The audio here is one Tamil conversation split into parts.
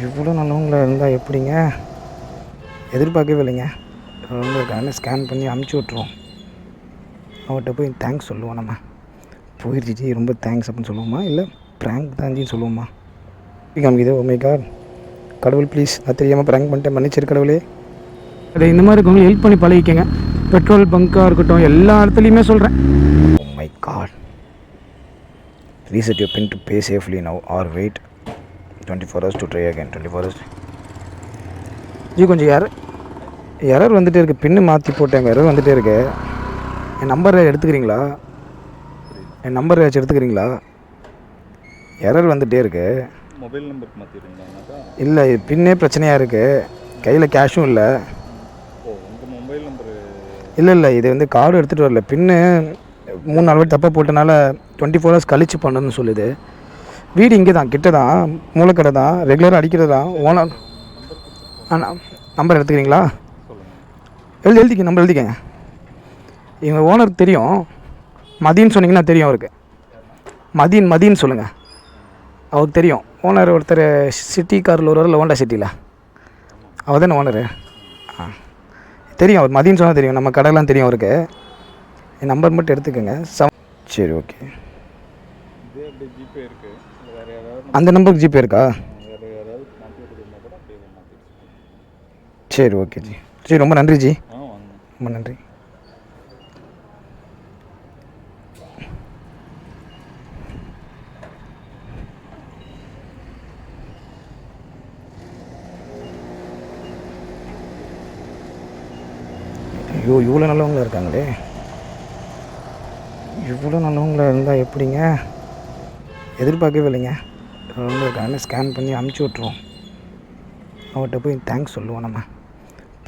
இவ்வளோ நல்லவங்களா இருந்தால் எப்படிங்க? எதிர்பார்க்கவே இல்லைங்க. இருக்கான்னு ஸ்கேன் பண்ணி அமுச்சு விட்ருவோம். அவர்கிட்ட போய் தேங்க்ஸ் சொல்லுவோம். நம்ம போயிடுச்சு ரொம்ப தேங்க்ஸ் அப்படின்னு சொல்லுவோமா, இல்லை ப்ராங்க் தாஞ்சின்னு சொல்லுவோமா? காமிக்குது. ஓ மை காட், கடவுள் ப்ளீஸ், நான் தெரியாமல் ப்ராங்க் பண்ணிட்டேன், மன்னிச்சிரு கடவுளே. அதை இந்த மாதிரி இருக்கவங்க ஹெல்ப் பண்ணி பழகிக்கங்க. பெட்ரோல் பங்காக இருக்கட்டும், எல்லா இடத்துலையுமே சொல்கிறேன். Oh my god, reset your pin to pay safely now or wait 24 hours to try again. 24 hours ஜி. கொஞ்சம் எரர் வந்துகிட்டே இருக்குது. பின்னு மாற்றி போட்டேங்க, எரர் வந்துகிட்டே இருக்கு. என் நம்பர் எடுத்துக்கிறீங்களா? என் நம்பர் ஏதாச்சும் எடுத்துக்கிறீங்களா? எரர் வந்துகிட்டே இருக்கு. மொபைல் நம்பருக்கு மாற்றிடுங்களா? இல்லை, பின்னே பிரச்சனையாக இருக்குது. கையில் கேஷும் இல்லை. ஓ, உங்கள் மொபைல் நம்பரு? இல்லை, இது வந்து கார்டு எடுத்துகிட்டு வரல. பின்னு 3-4 வாட்டி தப்பாக போட்டனால 24 hours கழிச்சு பண்ணணும்னு சொல்லுது. வீடு இங்கே தான், கிட்ட தான், மூலக்கடை தான், ரெகுலராக அடிக்கிறது தான். ஓனர் நம்பர் எடுத்துக்கிறீங்களா? எழுதிக்க, நம்பர் எழுதிக்கங்க. எங்கள் ஓனருக்கு தெரியும். மதின்னு சொன்னீங்கன்னா தெரியும் அவருக்கு. மதின்னு சொல்லுங்கள், அவருக்கு தெரியும். ஓனர் ஒருத்தர் சிட்டி காரில் ஒரு ஹோண்டா சிட்டியில், அவர் தானே ஓனரு? தெரியும், அவர் மதின்னு சொன்னால் தெரியும். நம்ம கடையெல்லாம் தெரியும் அவருக்கு. என் நம்பர் மட்டும் எடுத்துக்கோங்க. சரி, ஓகே. ஜிபே இருக்குது, வேறு ஏதாவது? அந்த நம்பருக்கு ஜிபே இருக்கா? வேறு யாராவது மாற்றி கொடுத்தா கூட அப்படியே மாற்றி. சரி, ஓகே ஜி. சரி, ரொம்ப நன்றி ஜி. வாங்க. ரொம்ப நன்றி. ஐயோ, இவ்வளோ நல்லவங்களா இருக்காங்களே. இவ்வளோ நல்லவங்களா இருந்தால் எப்படிங்க? எதிர்பார்க்கவே இல்லைங்க. இருக்கான்னு ஸ்கேன் பண்ணி அமுச்சு விட்ருவோம். அவர்கிட்ட போய் தேங்க்ஸ் சொல்லுவோம். நம்ம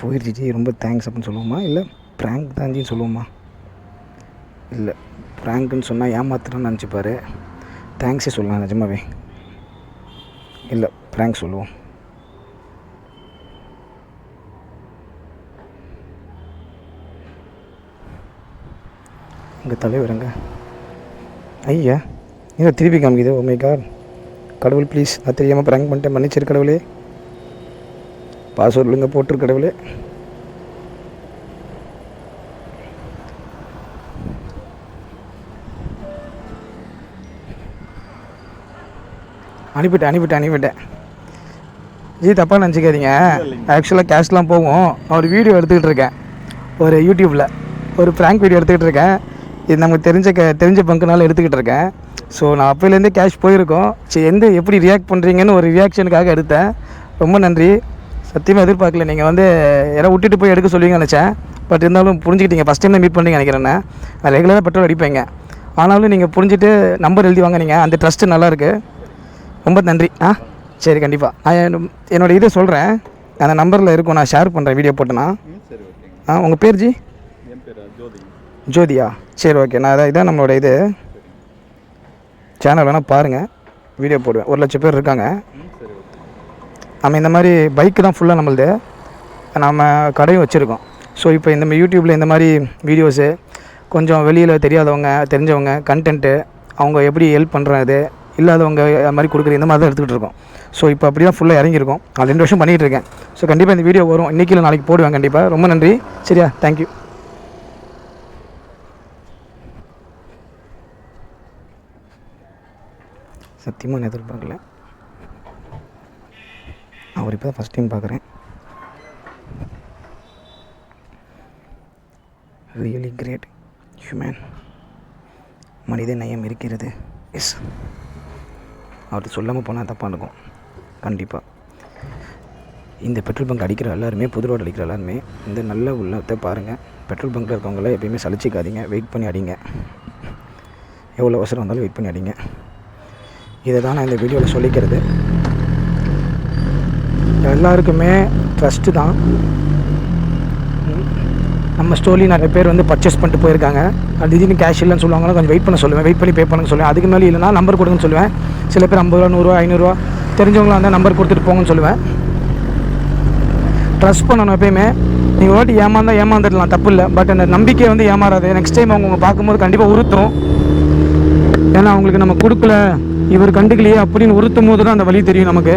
போயிடுச்சு ரொம்ப தேங்க்ஸ் அப்படின்னு சொல்லுவோமா, இல்லை ப்ராங்க் தாஞ்சின்னு சொல்லுவோமா? இல்லை, ப்ராங்க்குன்னு சொன்னால் ஏமாத்துறேன்னு நினச்சிப்பார். தேங்க்ஸே சொல்லலாம் நிஜமாவே. இல்லை, ப்ராங்க் சொல்லுவோம். எங்கள் தலைவருங்க. ஐயா, ஏன் திருப்பி காமிக்குது? ஓ மை காட், கடவுள் ப்ளீஸ், நான் தெரியாமல் ப்ராங்க் பண்ணிட்டேன், மன்னிச்சிரு கடவுளே. பாஸ்வேர்ட் ஒழுங்க போட்டுரு கடவுளே. அனுப்பிட்டேன் ஜி. தப்பாக நினச்சிக்காதீங்க. ஆக்சுவலாக கேஷ்லாம் போகும். ஒரு வீடியோ எடுத்துக்கிட்டு இருக்கேன், ஒரு யூடியூப்பில் ஒரு ப்ராங்க் வீடியோ எடுத்துக்கிட்டு இருக்கேன். இது நமக்கு தெரிஞ்ச பங்குனால எடுத்துக்கிட்டு இருக்கேன். ஸோ நான் அப்போலேருந்தே கேஷ் போயிருக்கோம். சரி, எப்படி ரியாக்ட் பண்ணுறீங்கன்னு ஒரு ரியாக்ஷனுக்காக எடுத்தேன். ரொம்ப நன்றி. சத்தியமாக எதிர்பார்க்கல. நீங்கள் வந்து யாராவது விட்டுட்டு போய் எடுக்க சொல்லுவீங்கன்னு நினச்சேன். பட் இருந்தாலும் புரிஞ்சுக்கிட்டீங்க. ஃபஸ்ட் டைம் தான் மீட் பண்ணி நினைக்கிறேன். நான் ரெகுலராக பெட்ரோல் அடிப்பேங்க. ஆனாலும் நீங்கள் புரிஞ்சுட்டு நம்பர் எழுதி வாங்க. நீங்கள் அந்த ட்ரஸ்ட்டு நல்லாயிருக்கு. ரொம்ப நன்றி. சரி, கண்டிப்பாக நான் என்னோடய இதை சொல்கிறேன். அந்த நம்பரில் இருக்கும், நான் ஷேர் பண்ணுறேன் வீடியோ போட்டேன்னா. சரி, ஓகே. உங்கள் பேர் ஜி? என் பேர் ஜோதி. ஜோதியா? சரி, ஓகே. நான் இதான் நம்மளோட இது சேனல் வேணால் பாருங்கள், வீடியோ போடுவேன். 1 லட்சம் பேர் இருக்காங்க. சரி, ஓகே. நம்ம இந்த மாதிரி பைக்கு தான் ஃபுல்லாக நம்மளது. நம்ம கடையும் வச்சுருக்கோம். ஸோ இப்போ இந்த மாதிரி யூடியூப்பில் இந்த மாதிரி வீடியோஸு கொஞ்சம் வெளியில் தெரியாதவங்க, தெரிஞ்சவங்க, கண்டென்ட்டு, அவங்க எப்படி ஹெல்ப் பண்ணுறது, இல்லாதவங்க அது மாதிரி கொடுக்குற இந்த மாதிரி தான் எடுத்துக்கிட்டு இருக்கோம். ஸோ இப்போ அப்படி தான் ஃபுல்லாக இறங்கியிருக்கோம். நான் 2 வருஷம் பண்ணிகிட்டு இருக்கேன். ஸோ கண்டிப்பாக இந்த வீடியோ வரும். இன்றைக்கி இல்லை நாளைக்கு போடுவேன் கண்டிப்பாக. ரொம்ப நன்றி. சரியா? தேங்க்யூ. சத்தியமாக நான் எதிர்பார்க்கல. அவர் இப்போ தான் ஃபஸ்ட் டைம் பார்க்குறேன். Really great human. மனித நேயம் இருக்கிறது. எஸ், அவர்கிட்ட சொல்லாமல் போனால் தப்பாக இருக்கும். கண்டிப்பாக இந்த பெட்ரோல் பங்க் அடிக்கிற எல்லாருமே, புது ரோடு அடிக்கிற எல்லாருமே இந்த நல்ல உள்ளத்தை பாருங்கள். பெட்ரோல் பங்க்கில் இருக்கவங்கள எப்பயுமே சலிச்சிக்காதீங்க. வெயிட் பண்ணி அடிங்க. எவ்வளோ அவசரம் வந்தாலும் வெயிட் பண்ணி அடிங்க. இதை தான் நான் இந்த வீடியோவில் சொல்லிக்கிறது. எல்லாருக்குமே ட்ரஸ்ட்டு தான். நம்ம ஸ்டோரி நிறைய பேர் வந்து பர்ச்சேஸ் பண்ணிட்டு போயிருக்காங்க. திடீர்னு கேஷ் இல்லைன்னு சொல்லுவாங்கன்னா கொஞ்சம் வெயிட் பண்ண சொல்லுவேன். வெயிட் பண்ணி பே பண்ணுன்னு சொல்லுவேன். அதுக்கு மேலே இல்லைனா நம்பர் கொடுங்கன்னு சொல்லுவேன். சில பேர் 50 ரூபா, 100 ரூபா, 500 ரூபா தெரிஞ்சவங்களாம் இருந்தால் நம்பர் கொடுத்துட்டு போங்கன்னு சொல்லுவேன். ட்ரஸ்ட் பண்ணணும் எப்பயுமே. நீங்கள் வாட்டி ஏமாந்துடலாம், தப்பு இல்லை. பட் அந்த நம்பிக்கை வந்து ஏமாறாது. நெக்ஸ்ட் டைம் அவங்க பார்க்கும்போது கண்டிப்பாக உறுத்தும். ஏன்னா அவங்களுக்கு நம்ம கொடுக்கல, இவர் கண்டுக்கலையே அப்படின்னு உறுத்தும் போது தான் அந்த வழி தெரியும் நமக்கு.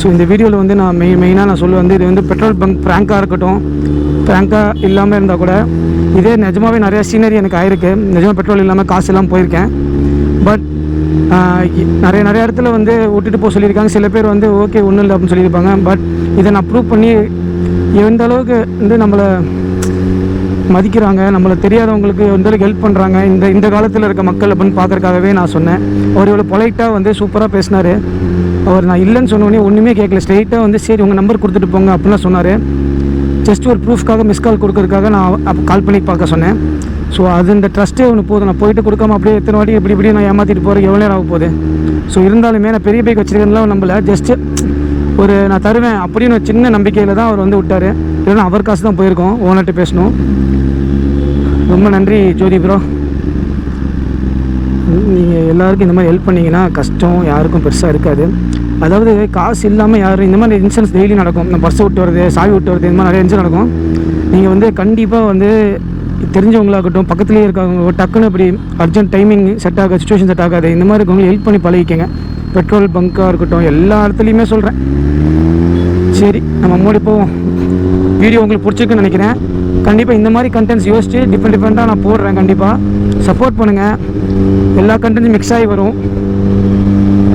ஸோ இந்த வீடியோவில் வந்து நான் மெயினாக நான் சொல்ல வந்து இது வந்து பெட்ரோல் பங்க் ப்ராங்காக இருக்கட்டும், ப்ராங்காக இல்லாமல் இருந்தால் கூட இதே நிஜமாகவே நிறையா சீனரி எனக்கு ஆயிருக்கு. நிஜமாக பெட்ரோல் இல்லாமல் காசு எல்லாம் போயிருக்கேன். பட் நிறைய இடத்துல வந்து விட்டுட்டு போக சொல்லியிருக்காங்க. சில பேர் வந்து ஓகே ஒன்றும் இல்லை அப்படின்னு சொல்லியிருப்பாங்க. பட் இதை நான் ப்ரூவ் பண்ணி எந்த அளவுக்கு வந்து நம்மளை மதிக்கிறாங்க, நம்மளை தெரியாதவங்களுக்கு எந்த அளவுக்கு ஹெல்ப் பண்ணுறாங்க இந்த காலத்தில் இருக்க மக்கள் அப்படின்னு பார்க்குறக்காகவே நான் சொன்னேன். அவர் இவ்வளோ பொலைட்டாக வந்து சூப்பராக பேசினார். அவர் நான் இல்லைன்னு சொன்னோடனே ஒன்றுமே கேட்கல, ஸ்ட்ரெயிட்டாக வந்து சரி உங்கள் நம்பர் கொடுத்துட்டு போங்க அப்படின்லாம் சொன்னார். ஜஸ்ட் ஒரு ப்ரூஃப்காக மிஸ் கால் கொடுக்கறதுக்காக நான் அப்போ கால் பண்ணி பார்க்க சொன்னேன். ஸோ அது இந்த ட்ரஸ்ட்டே ஒன்று போதும். நான் போயிட்டு கொடுக்காம அப்படியே எத்தனை வாட்டி இப்படி நான் ஏமாற்றிட்டு போகிறேன், எவ்வளோ நேரம் ஆக போகுது. ஸோ இருந்தாலுமே நான் பெரிய பைக் வச்சுருக்கேன்லாம் நம்பலை. ஜஸ்ட்டு ஒரு நான் தருவேன் அப்படின்னு ஒரு சின்ன நம்பிக்கையில் தான் அவர் வந்து விட்டார். இல்லைன்னா அவர் காசு தான் போயிருக்கோம். ஓனர்கிட்ட பேசணும். ரொம்ப நன்றி ஜோதி ப்ரோ. நீங்கள் எல்லாருக்கும் இந்த மாதிரி ஹெல்ப் பண்ணிங்கன்னா கஷ்டம் யாருக்கும் பெருசாக இருக்காது. அதாவது காசு இல்லாமல் யாரும் இந்த மாதிரி இன்சூரன்ஸ் டெய்லி நடக்கும். நம்ம பர்ஸை விட்டு வருது, சாவி விட்டு வருது, இந்த மாதிரி நிறைய இன்சூரன்ஸ் நடக்கும். நீங்கள் வந்து கண்டிப்பாக வந்து தெரிஞ்சவங்களாகட்டும், பக்கத்துலேயே இருக்காங்க, டக்குன்னு இப்படி அர்ஜென்ட் டைமிங் செட் ஆகாது, சுச்சுவேஷன் செட் ஆகாது, இந்த மாதிரி இருக்கவங்க ஹெல்ப் பண்ணி பழகிக்கங்க. பெட்ரோல் பங்காக இருக்கட்டும், எல்லா இடத்துலையுமே சொல்கிறேன். சரி நம்ம மூடி போவோம். வீடியோ உங்களுக்கு பிடிச்சிருக்குன்னு நினைக்கிறேன். கண்டிப்பாக இந்த மாதிரி கண்டென்ட்ஸ் யோசிச்சு டிஃப்ரெண்ட்டாக நான் போடுறேன். கண்டிப்பாக சப்போர்ட் பண்ணுங்கள். எல்லா கண்டென்ட்ஸும் மிக்ஸ் ஆகி வரும்.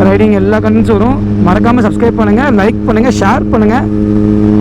ரைடிங் எல்லா கண்டென்ட்ஸும் வரும். மறக்காமல் சப்ஸ்கிரைப் பண்ணுங்கள், லைக் பண்ணுங்கள், ஷேர் பண்ணுங்கள்.